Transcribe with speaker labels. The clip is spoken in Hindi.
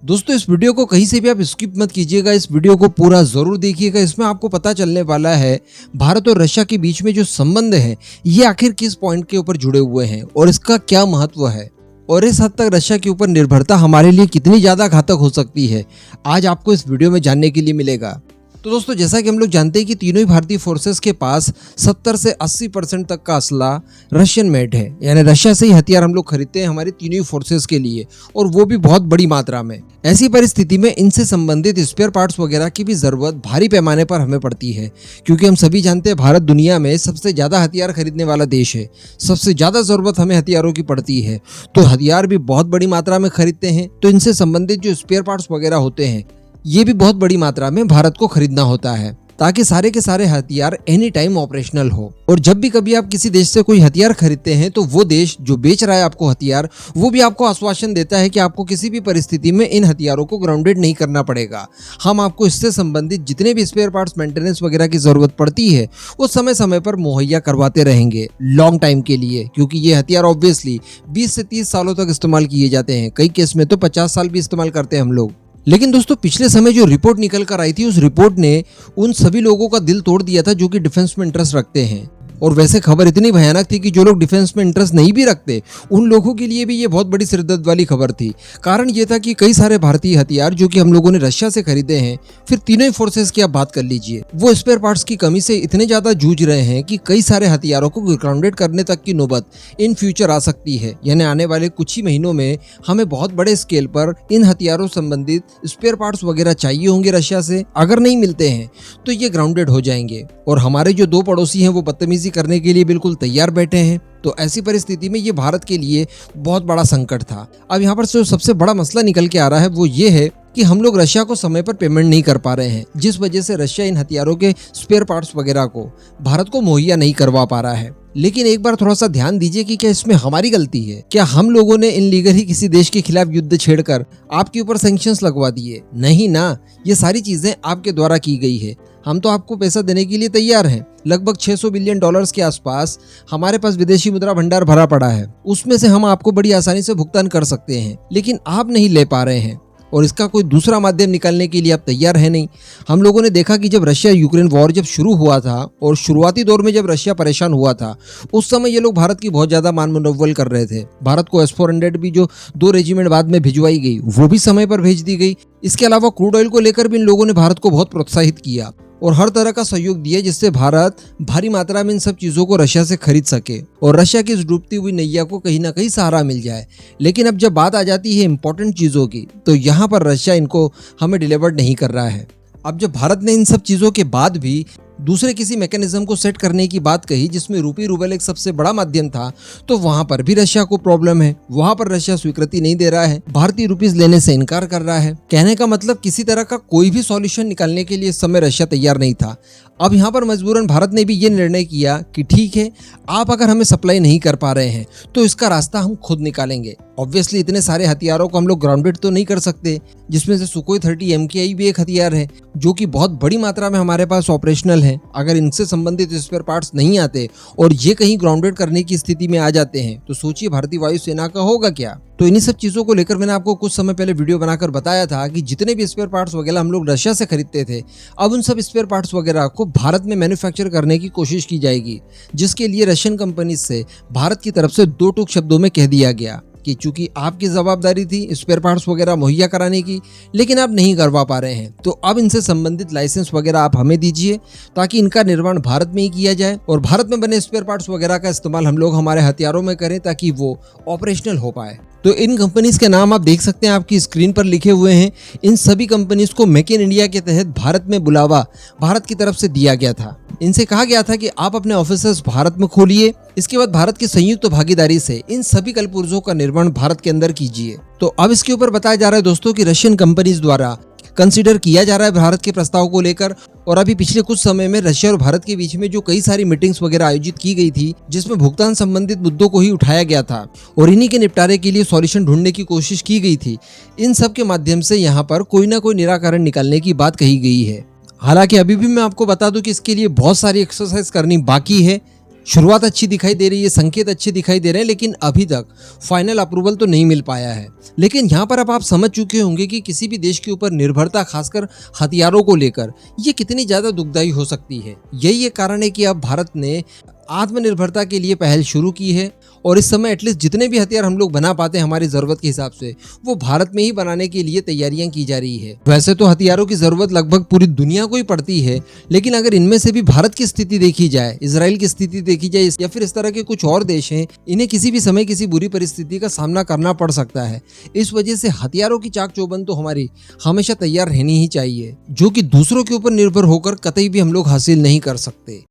Speaker 1: दोस्तों इस वीडियो को कहीं से भी आप स्किप मत कीजिएगा, इस वीडियो को पूरा जरूर देखिएगा। इसमें आपको पता चलने वाला है भारत और रशिया के बीच में जो संबंध है ये आखिर किस पॉइंट के ऊपर जुड़े हुए हैं और इसका क्या महत्व है और इस हद तक रशिया के ऊपर निर्भरता हमारे लिए कितनी ज्यादा घातक हो सकती है, आज आपको इस वीडियो में जानने के लिए मिलेगा। तो दोस्तों जैसा कि हम लोग जानते हैं कि तीनों ही भारतीय फोर्सेस के पास 70 से 80% तक का असला रशियन मेड है, यानी रशिया से ही हथियार हम लोग खरीदते हैं हमारी तीनों ही फोर्सेस के लिए, और वो भी बहुत बड़ी मात्रा में। ऐसी परिस्थिति में इनसे संबंधित स्पेयर पार्ट्स वगैरह की भी जरूरत भारी पैमाने पर हमें पड़ती है, क्योंकि हम सभी जानते हैं भारत दुनिया में सबसे ज्यादा हथियार खरीदने वाला देश है। सबसे ज्यादा जरूरत हमें हथियारों की पड़ती है, तो हथियार भी बहुत बड़ी मात्रा में खरीदते हैं। तो इनसे संबंधित जो स्पेयर पार्ट्स वगैरह होते हैं ये भी बहुत बड़ी मात्रा में भारत को खरीदना होता है, ताकि सारे के सारे हथियार एनी टाइम ऑपरेशनल हो। और जब भी कभी आप किसी देश से कोई हथियार खरीदते हैं तो वो देश जो बेच रहा है आपको हथियार, वो भी आपको आश्वासन देता है कि आपको किसी भी परिस्थिति में इन हथियारों को ग्राउंडेड नहीं करना पड़ेगा। हम आपको इससे संबंधित जितने भी स्पेयर पार्ट्स मेंटेनेंस वगैरह की जरूरत पड़ती है वो समय समय पर मुहैया करवाते रहेंगे लॉन्ग टाइम के लिए, क्योंकि ये हथियार ऑब्वियसली 20 से 30 सालों तक इस्तेमाल किए जाते हैं। कई केस में तो 50 साल भी इस्तेमाल करते हैं हम लोग। लेकिन दोस्तों पिछले समय जो रिपोर्ट निकल कर आई थी उस रिपोर्ट ने उन सभी लोगों का दिल तोड़ दिया था जो कि डिफेंस में इंटरेस्ट रखते हैं। और वैसे खबर इतनी भयानक थी कि जो लोग डिफेंस में इंटरेस्ट नहीं भी रखते उन लोगों के लिए भी ये बहुत बड़ी सिरदर्द वाली खबर थी। कारण ये था कि कई सारे भारतीय हथियार जो कि हम लोगों ने रशिया से खरीदे हैं, फिर तीनों ही फोर्सेस की आप बात कर लीजिए, वो स्पेयर पार्ट्स की कमी से इतने ज्यादा जूझ रहे हैं कि कई सारे हथियारों को ग्राउंडेड करने तक की नौबत इन फ्यूचर आ सकती है। यानी आने वाले कुछ ही महीनों में हमें बहुत बड़े स्केल पर इन हथियारों संबंधित स्पेयर पार्ट्स वगैरह चाहिए होंगे रशिया से। अगर नहीं मिलते हैं तो ये ग्राउंडेड हो जाएंगे, और हमारे जो दो पड़ोसी हैं वो बदतमीजी करने के लिए बिल्कुल तैयार बैठे हैं। तो ऐसी परिस्थिति में ये भारत के लिए बहुत बड़ा संकट था। अब यहाँ पर जो सबसे बड़ा मसला निकल के आ रहा है वो ये है कि हम लोग रशिया को समय पर पेमेंट नहीं कर पा रहे हैं, जिस वजह से रशिया इन हथियारों के स्पेयर पार्ट्स वगैरह को भारत को मुहैया नहीं करवा पा रहा है। लेकिन एक बार थोड़ा सा ध्यान दीजिए कि क्या इसमें हमारी गलती है? क्या हम लोगों ने इनलीगली किसी देश के खिलाफ युद्ध छेड़कर आपके ऊपर सैंक्शंस लगवा दिए? नहीं ना, ये सारी चीजें आपके द्वारा की गई है। हम तो आपको पैसा देने के लिए तैयार हैं। लगभग 600 बिलियन डॉलर्स के आसपास हमारे पास विदेशी मुद्रा भंडार भरा पड़ा है, उसमें से हम आपको बड़ी आसानी से भुगतान कर सकते हैं, लेकिन आप नहीं ले पा रहे हैं और इसका कोई दूसरा माध्यम निकालने के लिए आप तैयार है नहीं। हम लोगों ने देखा कि जब रशिया यूक्रेन वॉर जब शुरू हुआ था और शुरुआती दौर में जब रशिया परेशान हुआ था, उस समय ये लोग भारत की बहुत ज्यादा मान मनोबल कर रहे थे। भारत को S-400 भी जो 2 रेजिमेंट बाद में भिजवाई गई वो भी समय पर भेज दी गई। इसके अलावा क्रूड ऑयल को लेकर भी इन लोगों ने भारत को बहुत प्रोत्साहित किया और हर तरह का सहयोग दिया, जिससे भारत भारी मात्रा में इन सब चीजों को रशिया से खरीद सके और रशिया की इस डूबती हुई नैया को कहीं ना कहीं सहारा मिल जाए। लेकिन अब जब बात आ जाती है इंपॉर्टेंट चीजों की, तो यहाँ पर रशिया इनको हमें डिलीवर नहीं कर रहा है। अब जब भारत ने इन सब चीजों के बाद भी दूसरे किसी मैकेनिज्म को सेट करने की बात कही जिसमें रूपी रूबल एक सबसे बड़ा माध्यम था, तो वहां पर भी रशिया को प्रॉब्लम है। वहां पर रशिया स्वीकृति नहीं दे रहा है, भारतीय रुपीस लेने से इनकार कर रहा है। कहने का मतलब किसी तरह का कोई भी सॉल्यूशन निकालने के लिए इस समय रशिया तैयार नहीं था। अब यहाँ पर मजबूरन भारत ने भी ये निर्णय किया कि ठीक है, आप अगर हमें सप्लाई नहीं कर पा रहे हैं तो इसका रास्ता हम खुद निकालेंगे। ऑब्वियसली इतने सारे हथियारों को हम लोग ग्राउंडेड तो नहीं कर सकते, जिसमें से सुखोई 30 MKI भी एक हथियार है जो कि बहुत बड़ी मात्रा में हमारे पास ऑपरेशनल है। अगर इनसे संबंधित स्पेयर पार्ट्स नहीं आते और ये कहीं ग्राउंडेड करने की स्थिति में आ जाते हैं तो सोचिए भारतीय वायुसेना का होगा क्या। तो इन्हीं सब चीजों को लेकर मैंने आपको कुछ समय पहले वीडियो बनाकर बताया था कि जितने भी स्पेयर पार्ट्स वगैरह हम लोग रशिया से खरीदते थे, अब उन सब स्पेयर पार्ट्स वगैरह को भारत में मैन्युफैक्चर करने की कोशिश की जाएगी, जिसके लिए रशियन कंपनी से भारत की तरफ से 2 टूक शब्दों में कह दिया गया कि चूंकि आपकी जवाबदारी थी स्पेयर पार्ट्स वगैरह मुहैया कराने की, लेकिन आप नहीं करवा पा रहे हैं, तो अब इनसे संबंधित लाइसेंस वगैरह आप हमें दीजिए ताकि इनका निर्माण भारत में ही किया जाए और भारत में बने स्पेयर पार्ट्स वगैरह का इस्तेमाल हम लोग हमारे हथियारों में करें ताकि वो ऑपरेशनल हो पाए। तो इन कंपनीज के नाम आप देख सकते हैं, आपकी स्क्रीन पर लिखे हुए हैं। इन सभी कंपनीज को मेक इन इंडिया के तहत भारत में बुलावा भारत की तरफ से दिया गया था। इनसे कहा गया था कि आप अपने ऑफिसर्स भारत में खोलिए, इसके बाद भारत की संयुक्त भागीदारी से इन सभी कलपुर्जों का निर्माण भारत के अंदर कीजिए। तो अब इसके ऊपर बताया जा रहा है दोस्तों कि रशियन कंपनीज द्वारा कंसीडर किया जा रहा है भारत के प्रस्ताव को लेकर। और अभी पिछले कुछ समय में रशिया और भारत के बीच में जो कई सारी मीटिंग्स वगैरह आयोजित की गई थी, जिसमें भुगतान संबंधित मुद्दों को ही उठाया गया था और इन्हीं के निपटारे के लिए सॉल्यूशन ढूंढने की कोशिश की गई थी। इन सब के माध्यम से यहाँ पर कोई ना कोई निराकरण निकालने की बात कही गई है। हालांकि अभी भी मैं आपको बता दूं कि इसके लिए बहुत सारी एक्सरसाइज करनी बाकी है। शुरुआत अच्छी दिखाई दे रही है, संकेत अच्छे दिखाई दे रहे हैं, लेकिन अभी तक फाइनल अप्रूवल तो नहीं मिल पाया है। लेकिन यहाँ पर अब आप समझ चुके होंगे कि किसी भी देश के ऊपर निर्भरता, खासकर हथियारों को लेकर, ये कितनी ज़्यादा दुखदायी हो सकती है। यही एक कारण है कि अब भारत ने आत्मनिर्भरता के लिए पहल शुरू की है और इस समय एटलीस्ट जितने भी हथियार हम लोग बना पाते हैं हमारी ज़रूरत के हिसाब से, वो भारत में ही बनाने के लिए तैयारियां की जा रही है। वैसे तो हथियारों की ज़रूरत लगभग पूरी दुनिया को ही पड़ती है, लेकिन अगर इनमें से भी भारत की स्थिति देखी जाए, इजराइल की स्थिति देखी जाए या फिर इस तरह के कुछ और देश हैं, इन्हें किसी भी समय किसी बुरी परिस्थिति का सामना करना पड़ सकता है। इस वजह से हथियारों की चाक चौबंद तो हमारी हमेशा तैयार रहनी ही चाहिए, जो कि दूसरों के ऊपर निर्भर होकर कतई भी हम लोग हासिल नहीं कर सकते।